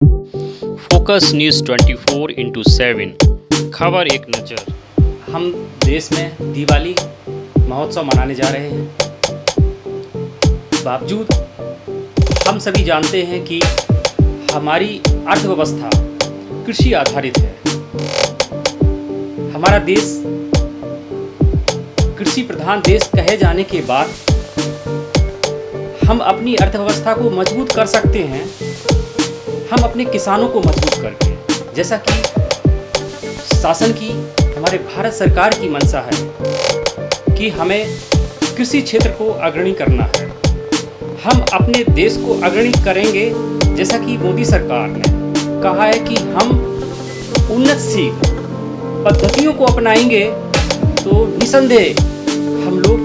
Focus news 24/7 खबर एक नज़र। हम देश में दिवाली महोत्सव मनाने जा रहे हैं। बावजूद हम सभी जानते हैं कि हमारी अर्थव्यवस्था कृषि आधारित है। हमारा देश कृषि प्रधान देश कहे जाने के बाद हम अपनी अर्थव्यवस्था को मजबूत कर सकते हैं, हम अपने किसानों को मजबूत करके, जैसा कि शासन की हमारे भारत सरकार की मंशा है कि हमें कृषि क्षेत्र को अग्रणी करना है। हम अपने देश को अग्रणी करेंगे, जैसा कि मोदी सरकार ने कहा है कि हम उन्नतशील पद्धतियों को अपनाएंगे तो निसंदेह हम लोग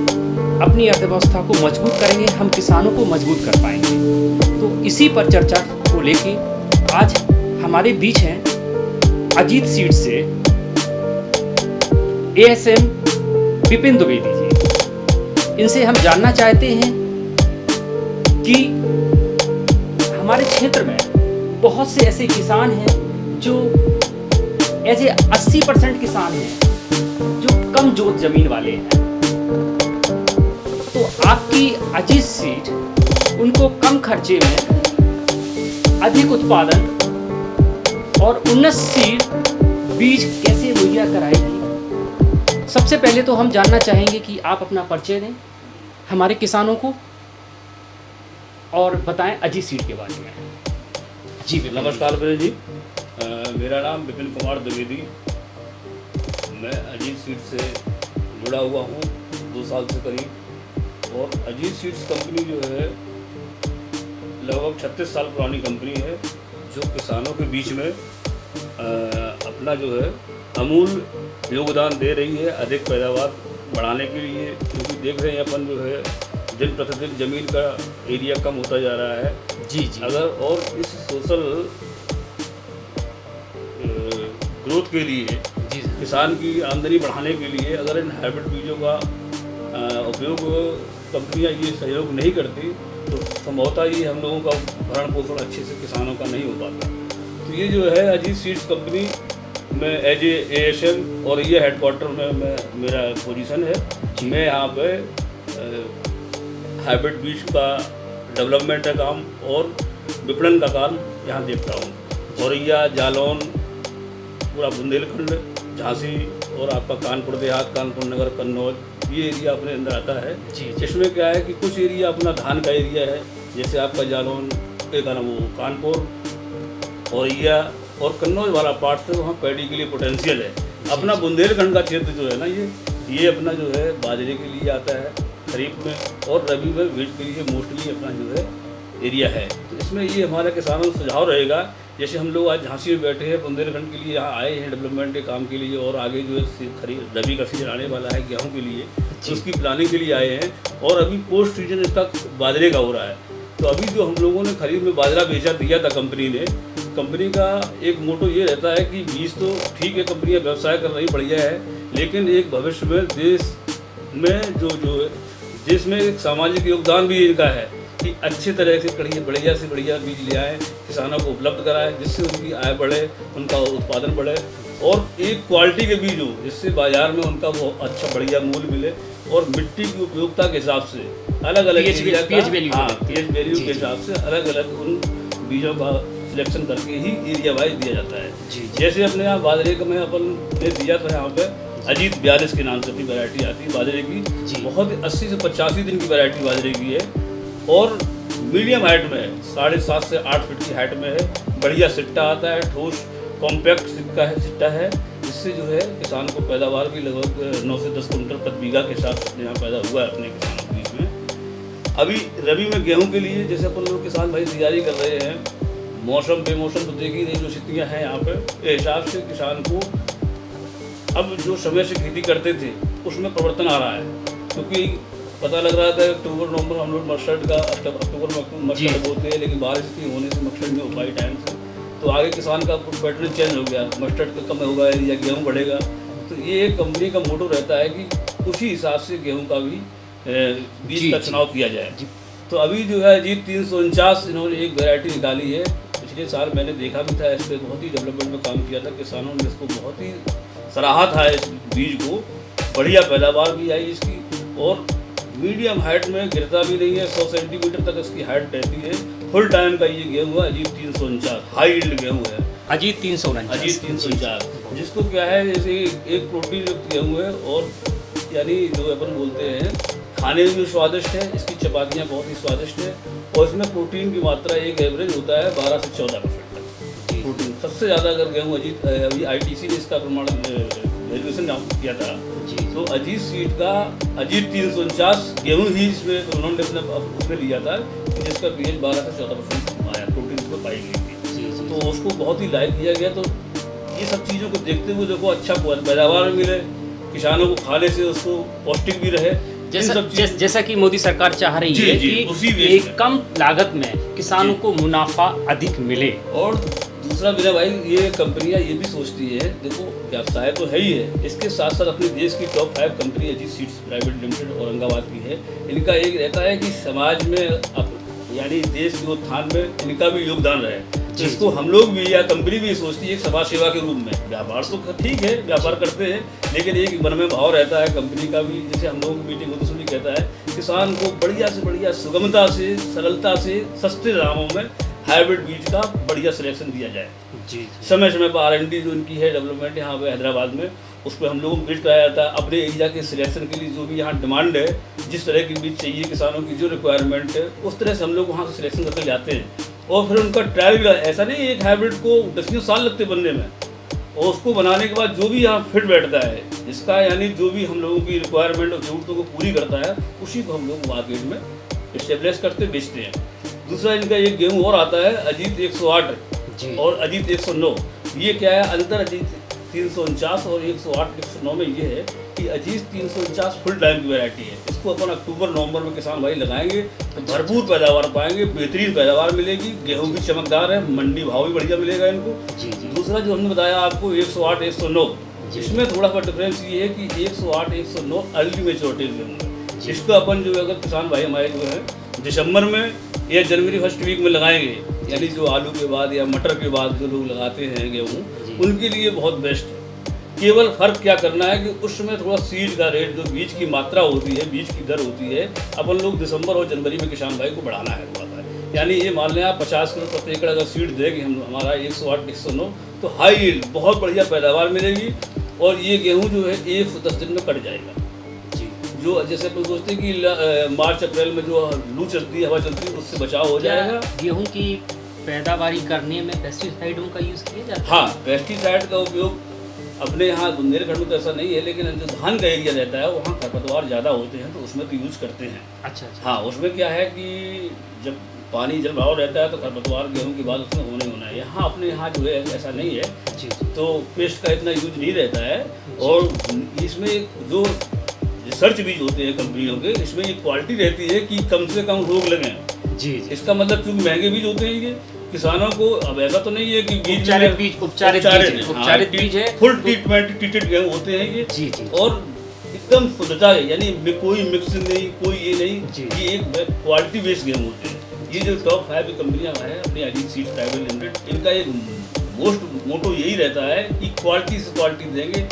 अपनी अर्थव्यवस्था को मजबूत करेंगे, हम किसानों को मजबूत कर पाएंगे। तो इसी पर चर्चा को लेके आज हमारे बीच हैं अजीत सीड्स से ASM विपिन द्विवेदी जी। इनसे हम जानना चाहते हैं कि हमारे क्षेत्र में बहुत से ऐसे किसान हैं जो ऐसे 80% किसान हैं जो कम जोत जमीन वाले हैं। तो आपकी अजीत सीड उनको कम खर्चे में अधिक उत्पादन और उन्नतशील बीज कैसे मुहैया कराएगी। सबसे पहले तो हम जानना चाहेंगे कि आप अपना परिचय दें हमारे किसानों को और बताएं अजीत सीड के बारे में। जी नमस्कार विपिन जी, मेरा नाम विपिन कुमार द्विवेदी। मैं अजीत सीड्स से जुड़ा हुआ हूँ 2 साल से करीब। और अजीत सीड्स कंपनी जो है लगभग 36 साल पुरानी कंपनी है, जो किसानों के बीच में अपना जो है अमूल्य योगदान दे रही है अधिक पैदावार बढ़ाने के लिए। क्योंकि देख रहे हैं अपन जो है दिन प्रतिदिन ज़मीन का एरिया कम होता जा रहा है। जी अगर और इस सोशल ग्रोथ के लिए किसान की आमदनी बढ़ाने के लिए अगर इन हाइब्रिड बीजों का उपयोग कंपनियां ये सहयोग नहीं करती तो संभवतः ही हम लोगों का भरण पोषण अच्छे से किसानों का नहीं हो पाता। तो ये जो है अजीत सीड्स कंपनी में एज ए ASM और ये हेडक्वार्टर में मेरा पोजीशन है। मैं यहाँ पे हाइब्रिड बीज का डेवलपमेंट का काम और विपणन का काम यहाँ देखता हूँ। औरैया, जालौन, पूरा बुंदेलखंड, झांसी और आपका कानपुर देहात, कानपुर नगर, कन्नौज, ये एरिया अपने अंदर आता है। जी इसमें क्या है कि कुछ एरिया अपना धान का एरिया है, जैसे आपका जालौन एक ना वो कानपुर, औरैया और कन्नौज वाला पार्ट से वहाँ पैडी के लिए पोटेंशियल है। अपना बुंदेलखंड का क्षेत्र जो है ना ये अपना जो है बाजरे के लिए आता है खरीफ में, और रबी में वीट के लिए मोस्टली अपना जो है एरिया है। तो इसमें ये हमारा किसानों को सुझाव रहेगा, जैसे हम लोग आज झांसी में बैठे हैं बुंदेलखंड के लिए यहाँ आए हैं डेवलपमेंट के काम के लिए, और आगे जो है खरीफ रबी का सीजन आने वाला है गेहूँ के लिए, तो उसकी प्लानिंग के लिए आए हैं। और अभी पोस्ट सीजन इसका बाजरे का हो रहा है। तो अभी जो हम लोगों ने खरीफ में बाजरा बेचा दिया था कंपनी ने, कंपनी का एक मोटो ये रहता है कि बीज तो ठीक है, कंपनियाँ व्यवसाय कर रही बढ़िया है, लेकिन एक भविष्य में देश में जो है देश में एक सामाजिक योगदान भी इनका है कि अच्छे तरह से बढ़िया से बढ़िया बीज ले आएँ, किसानों को उपलब्ध कराएं, जिससे उनकी आय बढ़े, उनका उत्पादन बढ़े, और एक क्वालिटी के बीज हो जिससे बाजार में उनका वो अच्छा बढ़िया मूल्य मिले, और मिट्टी की उपयोगिता के हिसाब से अलग अलग पीएच वैल्यू के हिसाब से अलग अलग उन बीजों का सिलेक्शन करके ही एरिया वाइज दिया जाता है। जैसे अपने यहाँ बाजरे का मैं अपन ने दिया था, यहाँ पे अजीत 42 के नाम से अपनी वैरायटी आती है बाजरे की। बहुत 80 से 85 दिन की वैरायटी बाजरे की है, और मीडियम हाइट में है, 7.5 से 8 फीट की हाइट में है। बढ़िया सिट्टा आता है, ठोस कॉम्पैक्ट सिट्टा है, जिससे जो है किसान को पैदावार भी लगभग 9 से 10 कुंटल प्रति बीघा के साथ यहाँ पैदा हुआ है अपने किसानों के बीच में। अभी रबी में गेहूँ के लिए जैसे अपन लोग किसान भाई तैयारी कर रहे हैं, मौसम बेमौसम तो देख ही नहीं जो स्थितियाँ हैं यहाँ पे, इस हिसाब से किसान को अब जो समय से खेती करते थे उसमें परिवर्तन आ रहा है। क्योंकि पता लग रहा था अक्टूबर नवंबर हम लोग मस्टर्ड का अक्टूबर में मस्टर्ड बोते हैं, लेकिन बारिश की होने से मस्टर्ड नहीं हो पाई टाइम से, तो आगे किसान का पैटर्न चेंज हो गया, मस्टर्ड का कम होगा या गेहूँ बढ़ेगा। तो ये एक कंपनी का मोटो रहता है कि उसी हिसाब से गेहूँ का भी बीज का चुनाव किया जाए। तो अभी जो है जी 349 इन्होंने एक वैरायटी निकाली है पिछले साल मैंने देखा भी था, इस पर बहुत ही डेवलपमेंट में काम किया था, किसानों ने इसको बहुत ही सराहा था इस बीज को, बढ़िया पैदावार भी आई इसकी, और मीडियम हाइट में गिरता भी नहीं है, 100 सेंटीमीटर तक इसकी हाइट रहती है। फुल टाइम का ये गेहूँ है अजीत 349, हाई यील्ड गेहूँ है अजीत 349, जिसको क्या है जैसे एक प्रोटीन युक्त गेहूँ है, और यानी जो अपन बोलते हैं खाने में भी स्वादिष्ट है, इसकी चपातियाँ बहुत ही स्वादिष्ट है, और इसमें प्रोटीन की मात्रा एक एवरेज होता है 12 से 14% तक प्रोटीन। सबसे ज़्यादा अगर गेहूँ अजीत, अभी ITC ने इसका प्रमाण वेरिएशन किया था, तो अजीत सीड का अजीत 349 गेहूँ ही इसमें उन्होंने अपने उसमें लिया था, जिसका pH 12 से 14% आया, प्रोटीन उसमें पाई गई थी, तो उसको बहुत ही लाइक किया गया। तो ये सब चीज़ों को देखते हुए देखो अच्छा पैदावार मिले, किसानों को खाने से उसको पौष्टिक भी रहे, जैसा कि मोदी सरकार चाह रही है कि एक कम लागत में किसानों को मुनाफा अधिक मिले। और दूसरा मेरा भाई, ये कंपनियां ये भी सोचती है, देखो व्यवसाय तो है ही है, इसके साथ साथ अपने देश की top 5 company Ajit seeds private limited Aurangabad की है। इनका एक रहता है कि समाज में यानी देश के उत्थान में इनका भी योगदान रहे, जिसको हम लोग भी या कंपनी भी सोचती है समाज सेवा के रूप में। व्यापार तो ठीक है, व्यापार करते हैं, लेकिन एक मन में भाव रहता है कंपनी का भी, जैसे हम लोगों की मीटिंग होती उसमें भी कहता है किसान को बढ़िया से बढ़िया सुगमता से, सरलता से, सस्ते दामों में हाइब्रिड बीज का बढ़िया सिलेक्शन दिया जाए। समय समय पर R&D जो इनकी है डेवलपमेंट यहाँ पे हैदराबाद में, उस पर हम लोगों को विजिट कराया जाता है। अपने एरिया के सिलेक्शन के लिए जो भी यहाँ डिमांड है, जिस तरह की बीज चाहिए किसानों की जो रिक्वायरमेंट है, उस तरह से हम लोग वहाँ से सिलेक्शन करके जाते हैं, और फिर उनका ट्रायल भी। ऐसा नहीं एक हाइब्रिड को 10 साल लगते बनने में, और उसको बनाने के बाद जो भी यहाँ फिट बैठता है इसका, यानी जो भी हम लोगों की रिक्वायरमेंट और जरूरतों को पूरी करता है, उसी को हम लोग मार्केट में इस्टेब्लिश करते बेचते हैं। दूसरा इनका एक गेहूँ और आता है अजीत 108 और अजीत 109। ये क्या है अंतर अजीत 349 और 108 109 में ये है कि अजीत 349 फुल टाइम की वैरायटी है। इसको अपन अक्टूबर नवंबर में किसान भाई लगाएंगे तो भरपूर पैदावार पाएंगे, बेहतरीन पैदावार मिलेगी, गेहूँ भी चमकदार है, मंडी भाव भी बढ़िया मिलेगा इनको। दूसरा जो हमने बताया आपको 108 109, इसमें थोड़ा सा डिफरेंस ये है कि 108 109 अर्ली मेच्योरिटी गेहूँ है। इसको अपन जो अगर किसान भाई हमारे जो है दिसंबर में या जनवरी फर्स्ट वीक में लगाएंगे, यानी जो आलू के बाद या मटर के बाद जो लोग लगाते हैं गेहूँ, उनके लिए बहुत बेस्ट है। केवल फर्क क्या करना है कि उस समय थोड़ा सीड का रेट, जो बीज की मात्रा होती है, बीज की दर होती है, अपन लोग दिसंबर और जनवरी में किसान भाई को बढ़ाना है थोड़ा सा। यानी ये मान लें आप 50 किलो प्रति एकड़ अगर सीड देंगे हमारा 108 109, तो हाई यील्ड बहुत बढ़िया पैदावार मिलेगी, और ये गेहूँ जो है 1 से 10 दिन में कट जाएगा। जो जैसे अपन सोचते हैं कि मार्च अप्रैल में जो लू चलती है, हवा चलती है, उससे बचाव हो जाएगा। गेहूँ की पैदावारी करने में पेस्टिसाइडों का यूज़ किया जाता है? हाँ, पेस्टिसाइड का उपयोग अपने यहाँ बुंदेलखंड में तो ऐसा नहीं है, लेकिन जो धान का एरिया रहता है वहाँ खरपतवार ज़्यादा होते हैं, तो उसमें तो यूज करते हैं। अच्छा। हाँ, उसमें क्या है कि जब पानी जल भाव रहता है तो खरपतवार गेहूँ के बाद उसमें होना ही होना है। यहाँ अपने यहाँ जो है ऐसा नहीं है, तो पेस्ट का इतना यूज नहीं रहता है। और इसमें जो रिसर्च बीज होते हैं कंपनियों के, इसमें एक क्वालिटी रहती है कि कम से कम रोग लगें। जी। इसका मतलब क्योंकि महंगे बीज होते हैं ये, किसानों को अब ऐसा तो नहीं है कि उपचारित बीज है, फुल ट्रीटेड गेहूँ होते हैं ये। जी। और एकदम शुद्धता है, यानी कोई मिक्सिंग नहीं, कोई ये नहीं, ये एक क्वालिटी बेस्ड गेहूँ होते हैं। ये जो टॉप 5 कंपनियां हैं अपनी अजीत सीड्स प्राइवेट लिमिटेड, इनका एक मोटो यही रहता है कि क्वालिटी से क्वालिटी देंगे,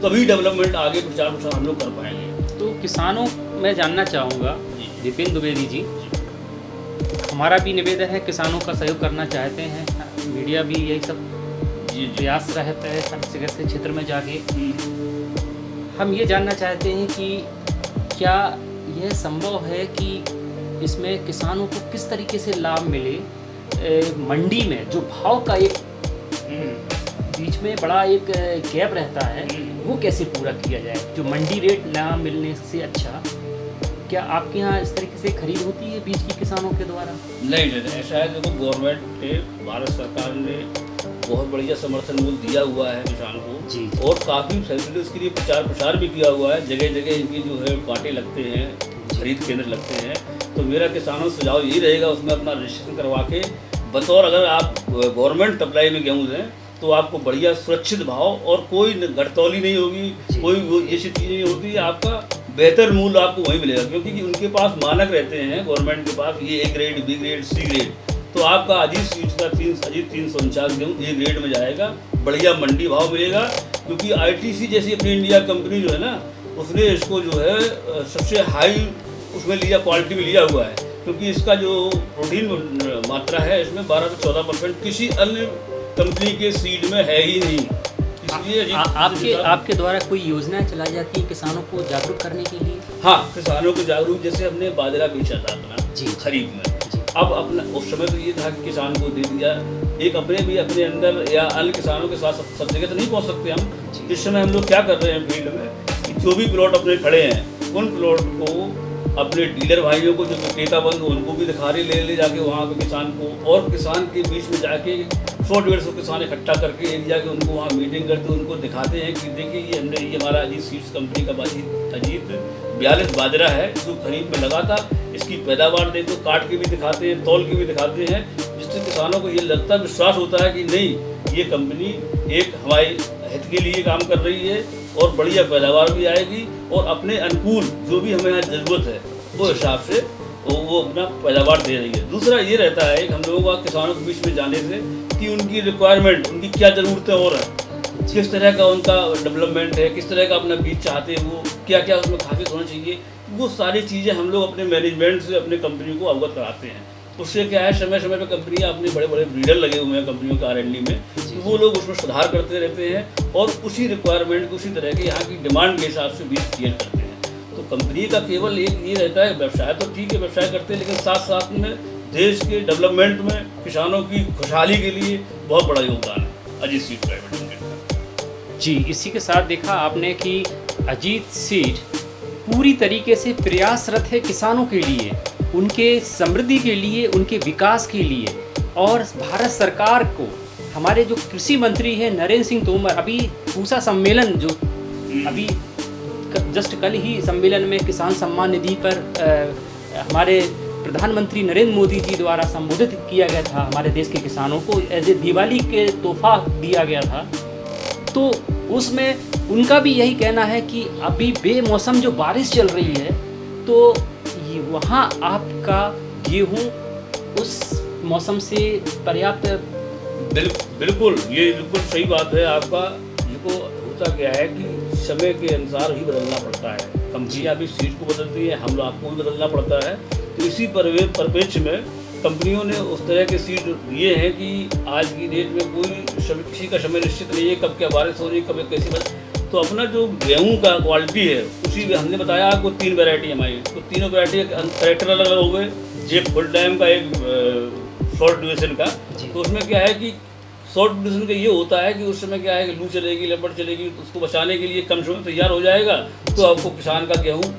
तभी डेवलपमेंट आगे प्रचार हम लोग कर पाएंगे। तो किसानों मैं जानना चाहूँगा विपिन द्विवेदी जी, हमारा भी निवेदन है, किसानों का सहयोग करना चाहते हैं, मीडिया भी यही सब प्रयास रहता है सब जगह से क्षेत्र में जाके। हम ये जानना चाहते हैं कि क्या यह संभव है कि इसमें किसानों को किस तरीके से लाभ मिले, मंडी में जो भाव का एक बीच में बड़ा एक गैप रहता है, वो कैसे पूरा किया जाए, जो मंडी रेट ना मिलने से अच्छा। क्या आपके यहाँ इस तरीके से खरीद होती है बीज की किसानों के द्वारा? नहीं, ऐसा है, देखो गवर्नमेंट ने, भारत सरकार ने बहुत बढ़िया समर्थन मूल्य दिया हुआ है किसान को जी। और काफ़ी फैसिलिटीज के लिए प्रचार प्रसार भी किया हुआ है, जगह जगह इनकी जो है कांटे लगते हैं, खरीद केंद्र लगते हैं। तो मेरा किसानों से सुझाव यही रहेगा, उसमें अपना रजिस्ट्रेशन करवा के बतौर अगर आप गवर्नमेंट सप्लाई में गेहूँ दें तो आपको बढ़िया सुरक्षित भाव और कोई घटतौली नहीं होगी, कोई ये सब चीज़ नहीं होती, आपका बेहतर मूल्य आपको वहीं मिलेगा, क्योंकि उनके पास मानक रहते हैं गवर्नमेंट के पास, ये A grade, B grade, C grade, तो आपका अजीत सीड्स का अजीत 349 गेहूँ ए ग्रेड में जाएगा, बढ़िया मंडी भाव मिलेगा। क्योंकि आईटीसी जैसी अपनी इंडिया कंपनी जो है ना, उसने इसको जो है सबसे हाई उसमें लिया, क्वालिटी में लिया हुआ है। क्योंकि इसका जो प्रोटीन मात्रा है इसमें 12 से 14% किसी अन्य कंपनी के सीड में है ही नहीं। इसलिए आपके द्वारा कोई योजना चलाई जाती है किसानों को जागरूक करने के लिए? हाँ, किसानों को जागरूक, जैसे हमने बाजरा बेचा था अपना जी खरीफ में। अब अपना उस समय तो ये था कि किसान को दे दिया, एक अपने भी अपने अंदर या अन्य किसानों के साथ सब जगह तो नहीं पहुंच सकते हम। इस समय हम लोग क्या कर रहे हैं फील्ड में कि जो भी प्लॉट अपने खड़े हैं उन प्लॉट को अपने डीलर भाइयों को, जो विक्रेता बंद, उनको भी दिखा रहे, ले जाके वहाँ पे किसान को, और किसान के बीच में जाके 100-150 किसान इकट्ठा करके एक जाके उनको वहाँ मीटिंग करते, उनको दिखाते हैं कि देखिए ये हमारा अजीत सीड्स कंपनी का अजीत 42 बाजरा है जो खरीफ में लगा था, इसकी पैदावार देखो, काट के भी दिखाते हैं, तौल के भी दिखाते हैं, जिससे किसानों को ये लगता है, विश्वास होता है कि नहीं, ये कंपनी एक हमारे हित के लिए काम कर रही है और बढ़िया पैदावार भी आएगी और अपने अनुकूल जो भी हमें यहाँ ज़रूरत है वो हिसाब से वो अपना पैदावार दे रही है। दूसरा ये रहता है कि हम लोगों का किसानों के बीच में जाने से कि उनकी रिक्वायरमेंट, उनकी क्या ज़रूरतें और हैं, किस तरह का उनका डेवलपमेंट है, किस तरह का अपना बीज चाहते हैं, वो क्या क्या उसमें खासियत होना चाहिए, वो सारी चीज़ें हम लोग अपने मैनेजमेंट से अपने कंपनी को अवगत कराते हैं। उससे क्या है, समय समय पर कंपनियां अपने बड़े बड़े ब्रीडर लगे हुए हैं कंपनियों के R&D में, तो वो लोग उसमें सुधार करते रहते हैं और उसी रिक्वायरमेंट को, उसी तरह के यहाँ की डिमांड के हिसाब से बीज क्रिएट करते हैं। तो कंपनी का केवल एक ये रहता है, व्यवसाय तो ठीक है, व्यवसाय करते हैं, लेकिन साथ साथ में देश के डेवलपमेंट में किसानों की खुशहाली के लिए बहुत बड़ा योगदान है अजीत सीड प्राइवेट लिमिटेड का। जी, इसी के साथ देखा आपने कि अजीत सीड पूरी तरीके से प्रयासरत है किसानों के लिए, उनके समृद्धि के लिए, उनके विकास के लिए। और भारत सरकार को हमारे जो कृषि मंत्री हैं नरेंद्र सिंह तोमर, अभी पूसा सम्मेलन जो अभी जस्ट कल ही सम्मेलन में किसान सम्मान निधि पर हमारे प्रधानमंत्री नरेंद्र मोदी जी द्वारा संबोधित किया गया था, हमारे देश के किसानों को एज ए दिवाली के तोहफा दिया गया था। तो उसमें उनका भी यही कहना है कि अभी बेमौसम जो बारिश चल रही है, तो वहाँ आपका गेहूँ उस मौसम से पर्याप्त। बिल्कुल ये बिल्कुल सही बात है आपका। जिसको होता क्या है कि समय के अनुसार ही बदलना पड़ता है, कंपनियां भी सीड को बदलती हैं, हम लोग आपको भी बदलना पड़ता है। तो इसी परिप्रेक्ष्य में कंपनियों ने उस तरह के सीड दिए हैं कि आज की डेट में किसी का समय निश्चित नहीं है, कब क्या बारिश हो रही है, कब कैसी बारिश। तो अपना जो गेहूं का क्वालिटी है उसी में हमने बताया आपको 3 वैरायटी हमारी, तो तीनों वैरायटी कैरेक्टर अलग अलग हो गए। एक फुल टाइम का, एक शॉर्ट ड्यूरेशन का। तो उसमें क्या है कि शॉर्ट ड्यूरेशन का ये होता है कि उस समय क्या है कि लू चलेगी, लपट चलेगी, तो उसको बचाने के लिए कम समय में तैयार हो जाएगा, तो आपको किसान का गेहूँ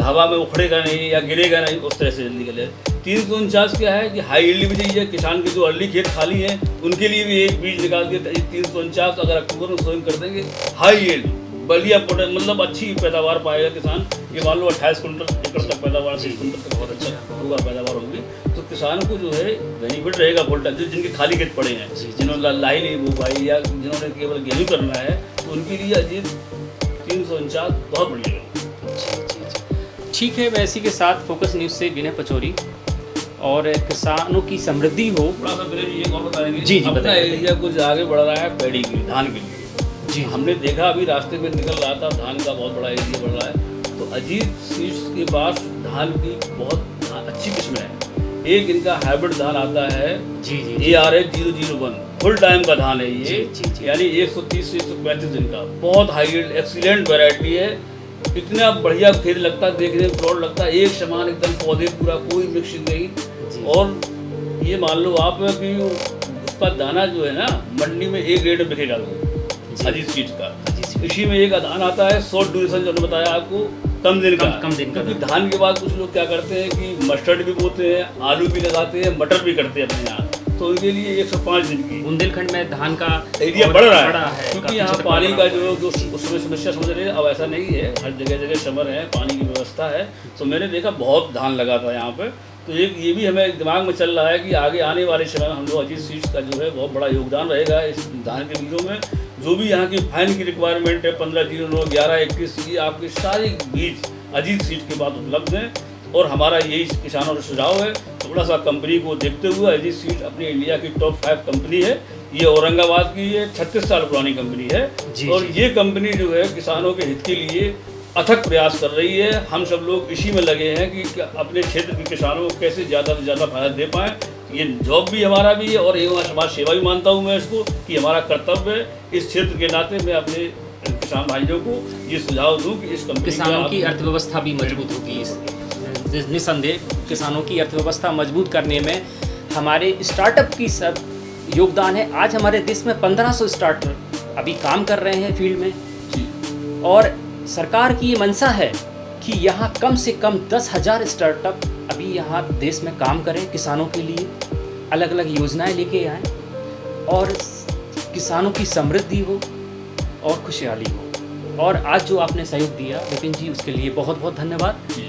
हवा में उखड़ेगा नहीं या गिरेगा नहीं, उस तरह से जल्दी गले। 349 क्या है कि हाई यील्ड भी चाहिए, किसान के जो अर्ली खेत खाली हैं उनके लिए भी एक बीज निकाल के 349 अगर अक्टूबर में सोइंग कर देंगे, हाई यील्ड बढ़िया मतलब अच्छी पैदावार पाएगा किसान। ये मान लो 28 कुंटल एकड़ तक पैदावार, 30 कुंटल तक बहुत अच्छा होगा पैदावार होगी, तो किसान को जो है बेनिफिट रहेगा फुल टाइम। जिनके खाली खेत पड़े हैं, जिन्होंने लाई नहीं बो पाई या जिन्होंने केवल गेहूँ करना है, तो उनके लिए अजीत 349 बहुत बढ़िया है। ठीक है, मैं इसी के साथ फोकस न्यूज़ से विनय पचौरी, और किसानों की समृद्धि हो। थोड़ा सा मेरे ये और बताएंगे। जी अपना बताइए। एरिया कुछ आगे बढ़ रहा है पैडी के लिए, धान के लिए। जी, हमने देखा अभी रास्ते में निकल रहा था, धान का बहुत बड़ा एरिया बढ़ रहा है, तो अजीत सीड्स के पास धान की बहुत अच्छी किस्म है। एक इनका हाइब्रिड धान आता है ARH 001, फुल टाइम का धान है ये, यानी 130 से 135 दिन का, बहुत हाई यील्ड एक्सीलेंट वैरायटी है। इतना बढ़िया खेत लगता है, देखने में प्लॉट लगता है एक समान एकदम, पौधे पूरा कोई मिक्सिंग नहीं। और ये मान लो आप कि उसका दाना जो है ना मंडी में A ग्रेड में बिकेगा अजीत सीड्स का। इसी में एक दाना आता है शॉर्ट ड्यूरेशन, जो बताया आपको, कम दिन का। क्योंकि धान के बाद कुछ लोग क्या करते हैं कि मस्टर्ड भी बोते हैं, आलू भी लगाते हैं, मटर भी करते हैं अपने यहाँ, तो उनके लिए 105 दिन की। बुंदेलखंड में धान का एरिया बढ़ रहा है क्योंकि यहाँ पानी का जो उसमें समस्या समझ रहे हैं, अब ऐसा नहीं है, हर जगह समर है, पानी की व्यवस्था है। तो मैंने देखा बहुत धान लगा था यहाँ पे, तो एक ये भी हमें दिमाग में चल रहा है कि आगे आने वाले समय में हम लोग अजीत सीड्स का जो है बहुत बड़ा योगदान रहेगा इस धान के बीजों में। जो भी यहाँ की फाइन की रिक्वायरमेंट है 1509, 1121, ये आपके सारे बीज अजीत सीड के बाद उपलब्ध हैं। और हमारा यही किसानों का सुझाव है, तो थोड़ा सा कंपनी को देखते हुए अजीत सीड अपनी इंडिया की टॉप 5 कंपनी है। ये औरंगाबाद की ये 36 साल पुरानी कंपनी है जी, और जी। ये कंपनी जो है किसानों के हित के लिए अथक प्रयास कर रही है। हम सब लोग इसी में लगे हैं कि अपने क्षेत्र के किसानों को कैसे ज़्यादा से ज़्यादा फायदा दे पाएँ। ये जॉब भी हमारा भी है और एवं समाज सेवा भी मानता हूँ मैं इसको कि हमारा कर्तव्य है। इस क्षेत्र के नाते मैं अपने किसान भाइयों को ये सुझाव दूँ कि इस कंपनी किसानों की का अर्थव्यवस्था भी मजबूत होगी। निस्संदेह किसानों की अर्थव्यवस्था मजबूत करने में हमारे स्टार्टअप की सब योगदान है। आज हमारे देश में 1500 स्टार्टअप अभी काम कर रहे हैं फील्ड में जी, और सरकार की ये मंशा है कि यहाँ कम से कम 10,000 स्टार्टअप अभी यहाँ देश में काम करें, किसानों के लिए अलग अलग योजनाएं लेके आएँ और किसानों की समृद्धि हो और खुशहाली हो। और आज जो आपने सहयोग दिया विपिन जी, उसके लिए बहुत बहुत धन्यवाद। जी।